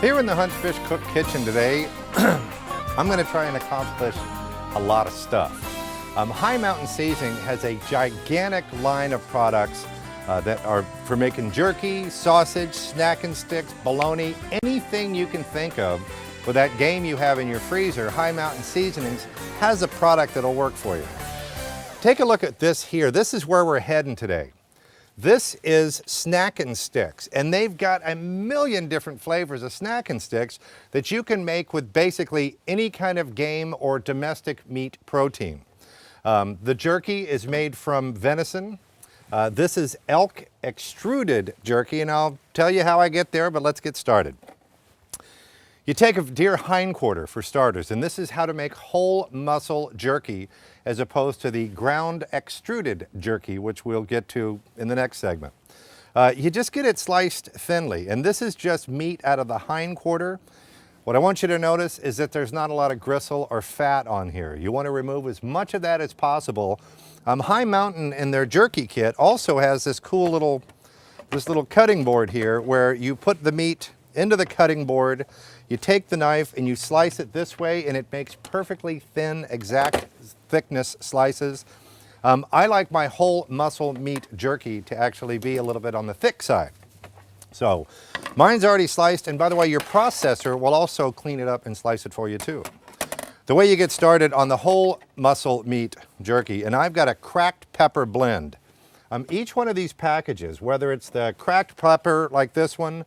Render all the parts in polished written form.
Here in the Hunt Fish Cook kitchen today, I'm going to try and accomplish a lot of stuff. Hi Mountain Seasoning has a gigantic line of products that are for making jerky, sausage, snackin' sticks, bologna, anything you can think of with that game you have in your freezer. Hi Mountain Seasonings has a product that'll work for you. Take a look at this here. This is where we're heading today. This is Snackin Sticks, and they've got a million different flavors of Snackin Sticks that you can make with basically any kind of game or domestic meat protein. The jerky is made from venison. This is elk extruded jerky, and I'll tell you how I get there, but let's get started. You take a deer hindquarter for starters, and this is how to make whole muscle jerky as opposed to the ground extruded jerky, which we'll get to in the next segment. You just get it sliced thinly, and this is just meat out of the hindquarter. What I want you to notice is that there's not a lot of gristle or fat on here. You want to remove as much of that as possible. Hi Mountain in their jerky kit also has this cool little cutting board here where you put the meat into the cutting board. You take the knife and you slice it this way, and it makes perfectly thin, exact thickness slices. I like my whole muscle meat jerky to actually be a little bit on the thick side. So mine's already sliced, and by the way, your processor will also clean it up and slice it for you too. The way you get started on the whole muscle meat jerky, and I've got a cracked pepper blend. Each one of these packages, whether it's the cracked pepper like this one,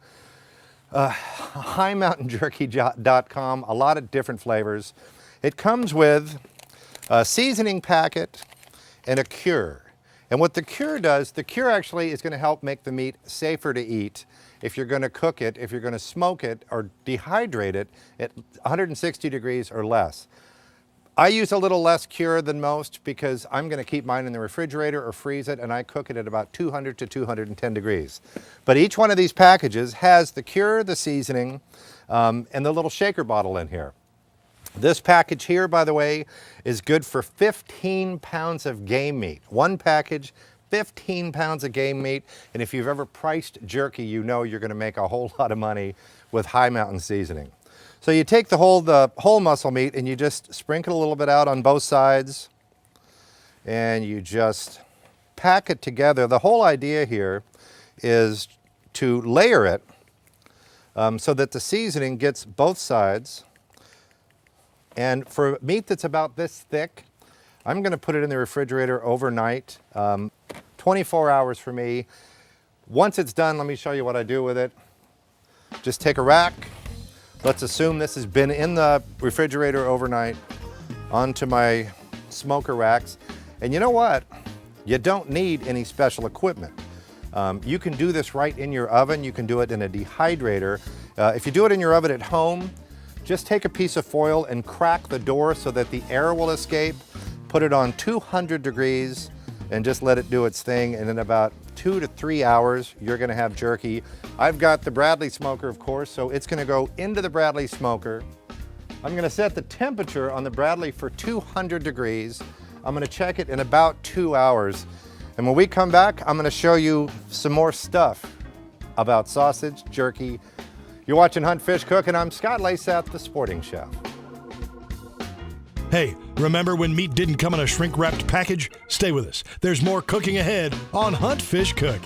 HiMountainJerky.com, a lot of different flavors. It comes with a seasoning packet and a cure. And what the cure does, the cure actually is going to help make the meat safer to eat if you're going to cook it, if you're going to smoke it or dehydrate it at 160 degrees or less. I use a little less cure than most because I'm going to keep mine in the refrigerator or freeze it, and I cook it at about 200 to 210 degrees. But each one of these packages has the cure, the seasoning, and the little shaker bottle in here. This package here, by the way, is good for 15 pounds of game meat. One package, 15 pounds of game meat, and if you've ever priced jerky, you know you're going to make a whole lot of money with Hi Mountain Seasoning. So you take the whole muscle meat and you just sprinkle a little bit out on both sides, and you just pack it together. The whole idea here is to layer it so that the seasoning gets both sides. And for meat that's about this thick, I'm going to put it in the refrigerator overnight, 24 hours for me. Once it's done, let me show you what I do with it. Just take a rack. Let's assume this has been in the refrigerator overnight onto my smoker racks. And you know what? You don't need any special equipment. You can do this right in your oven. You can do it in a dehydrator. If you do it in your oven at home, just take a piece of foil and crack the door so that the air will escape. Put it on 200 degrees and just let it do its thing. And in about 2 to 3 hours, you're gonna have jerky. I've got the Bradley smoker, of course, so it's gonna go into the Bradley smoker. I'm gonna set the temperature on the Bradley for 200 degrees. I'm gonna check it in about 2 hours. And when we come back, I'm gonna show you some more stuff about sausage, jerky. You're watching Hunt Fish Cook, and I'm Scott Leysath, the sporting chef. Hey, remember when meat didn't come in a shrink-wrapped package? Stay with us. There's more cooking ahead on Hunt Fish Cook.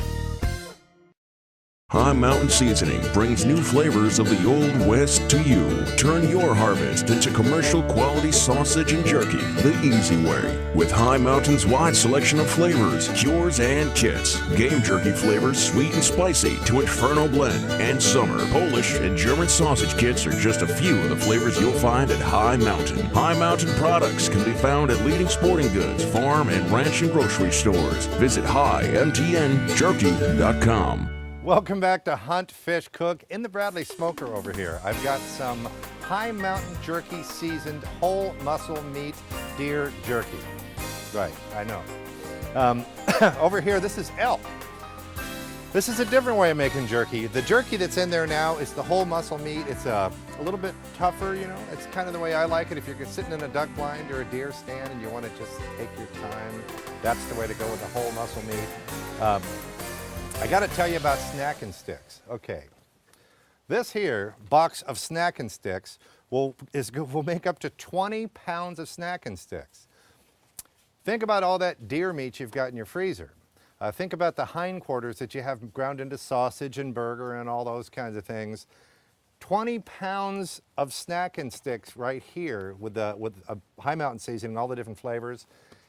Hi Mountain Seasoning brings new flavors of the Old West to you. Turn your harvest into commercial quality sausage and jerky the easy way. With Hi Mountain's wide selection of flavors, cures, and kits. Game jerky flavors sweet and spicy to Inferno Blend and Summer. Polish and German sausage kits are just a few of the flavors you'll find at Hi Mountain. Hi Mountain products can be found at leading sporting goods, farm, and ranch and grocery stores. Visit HiMTNJerky.com. Welcome back to Hunt Fish Cook in the Bradley smoker over here. I've got some Hi Mountain Jerky seasoned whole muscle meat deer jerky. Right, I know. Over here, this is elk. This is a different way of making jerky. The jerky that's in there now is the whole muscle meat. It's a little bit tougher, you know. It's kind of the way I like it. If you're sitting in a duck blind or a deer stand and you want to just take your time, that's the way to go with the whole muscle meat. I got to tell you about Snackin Sticks. Okay, This here box of Snackin Sticks will make up to 20 pounds of Snackin Sticks. Think about all that deer meat you've got in your freezer. Think about the hindquarters that you have ground into sausage and burger and all those kinds of things. 20 pounds of Snackin Sticks right here with a Hi Mountain seasoning, all the different flavors.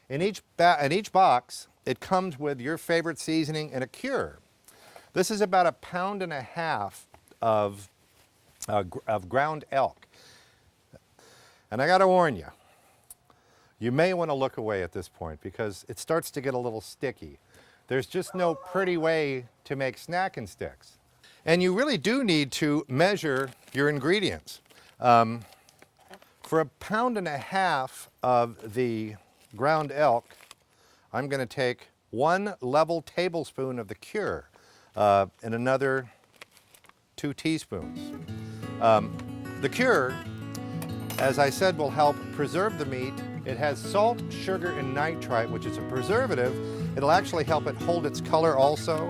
In each box, it comes with your favorite seasoning and a cure. This is about 1.5 pounds of ground elk. And I got to warn you, you may want to look away at this point because it starts to get a little sticky. There's just no pretty way to make Snackin Sticks. And you really do need to measure your ingredients. For 1.5 pounds of the ground elk, I'm going to take 1 level tablespoon of the cure and another 2 teaspoons. The cure, as I said, will help preserve the meat. It has salt, sugar, and nitrite, which is a preservative. It'll actually help it hold its color also.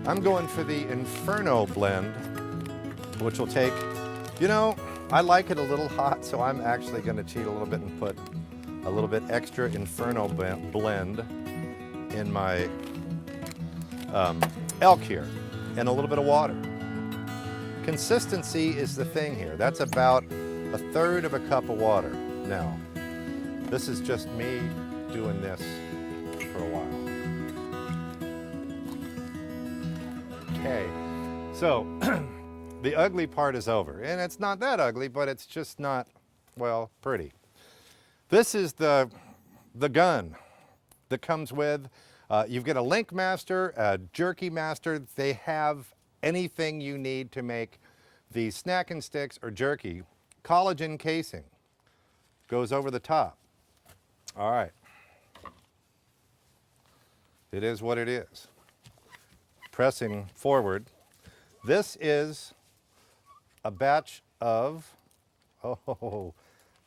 I'm going for the Inferno blend, which will take, you know, I like it a little hot, so I'm actually going to cheat a little bit and put a little bit extra Inferno blend in my elk here, and a little bit of water. Consistency is the thing here. That's about 1/3 of a cup of water. Now, this is just me doing this for a while. Okay, so the ugly part is over. And it's not that ugly, but it's just not, well, pretty. This is the gun that comes with, you've got a link master, a jerky master. They have anything you need to make the Snackin Sticks or jerky. Collagen casing goes over the top. All right. It is what it is. Pressing forward. This is a batch of, oh,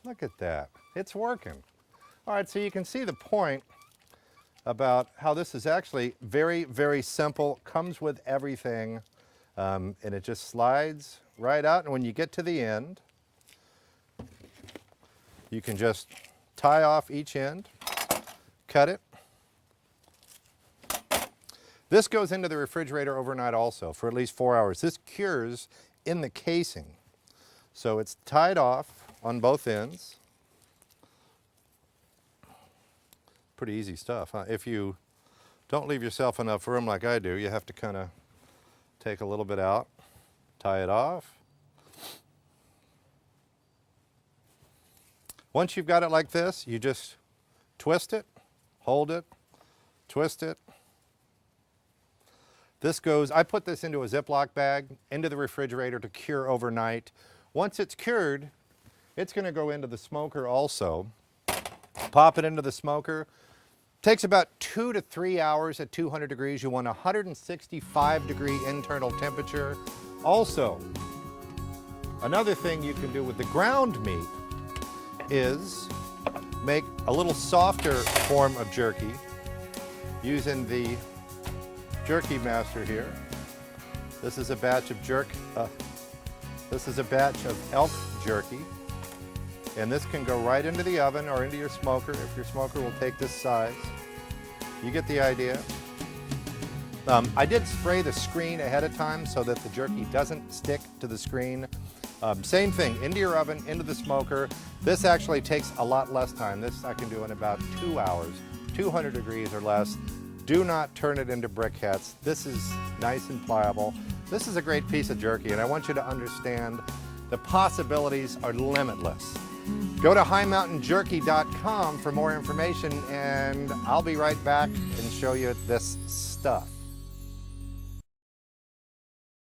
look at that. It's working. All right, so you can see the point about how this is actually very, very simple, comes with everything, and it just slides right out. And when you get to the end, you can just tie off each end, cut it. This goes into the refrigerator overnight also for at least 4 hours. This cures in the casing. So it's tied off on both ends. Pretty easy stuff, huh? If you don't leave yourself enough room like I do, you have to kind of take a little bit out, tie it off. Once you've got it like this, you just twist it, hold it, twist it. This goes, I put this into a Ziploc bag, into the refrigerator to cure overnight. Once it's cured, it's going to go into the smoker also. Pop it into the smoker. Takes about 2 to 3 hours at 200 degrees. You want 165 degree internal temperature. Also, another thing you can do with the ground meat is make a little softer form of jerky using the jerky master here. This is a batch of elk jerky, and this can go right into the oven or into your smoker if your smoker will take this size. You get the idea. I did spray the screen ahead of time so that the jerky doesn't stick to the screen. Same thing, into your oven, into the smoker. This actually takes a lot less time. This I can do in about 2 hours, 200 degrees or less. Do not turn it into briquettes. This is nice and pliable. This is a great piece of jerky, and I want you to understand the possibilities are limitless. Go to HiMountainJerky.com for more information, and I'll be right back and show you this stuff.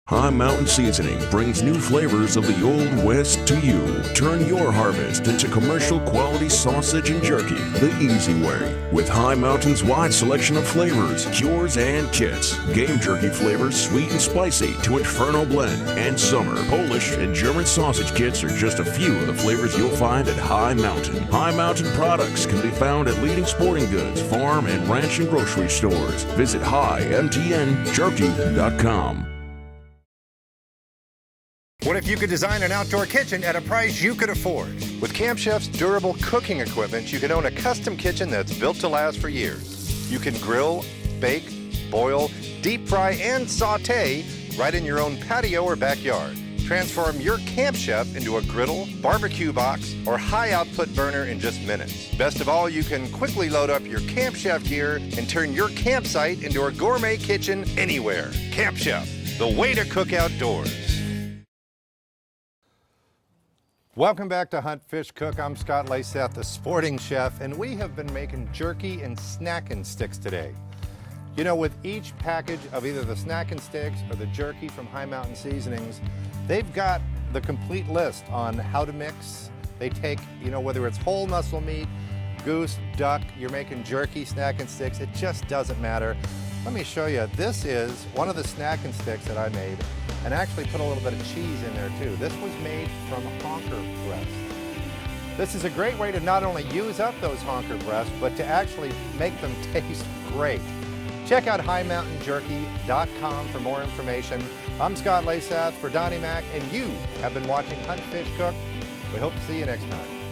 Hi Mountain Seasoning brings new flavors of the Old West to you. Turn your harvest into commercial quality sausage and jerky the easy way. With Hi Mountain's wide selection of flavors, cures, and kits. Game jerky flavors sweet and spicy to Inferno blend and summer. Polish and German sausage kits are just a few of the flavors you'll find at Hi Mountain. Hi Mountain products can be found at leading sporting goods, farm, and ranch and grocery stores. Visit HiMTNJerky.com. if you could design an outdoor kitchen at a price you could afford. With Camp Chef's durable cooking equipment, you can own a custom kitchen that's built to last for years. You can grill, bake, boil, deep fry, and saute right in your own patio or backyard. Transform your Camp Chef into a griddle, barbecue box, or high-output burner in just minutes. Best of all, you can quickly load up your Camp Chef gear and turn your campsite into a gourmet kitchen anywhere. Camp Chef, the way to cook outdoors. Welcome back to Hunt, Fish, Cook. I'm Scott Leysath, the sporting chef, and we have been making jerky and Snackin Sticks today. You know, with each package of either the Snackin Sticks or the jerky from Hi Mountain Seasonings, they've got the complete list on how to mix. They take, you know, whether it's whole muscle meat, goose, duck, you're making jerky, Snackin Sticks, it just doesn't matter. Let me show you. This is one of the Snackin Sticks that I made, and actually put a little bit of cheese in there too. This was made from honker breast. This is a great way to not only use up those honker breasts, but to actually make them taste great. Check out HighMountainJerky.com for more information. I'm Scott Leysath for Donnie Mac, and you have been watching Hunt, Fish, Cook. We hope to see you next time.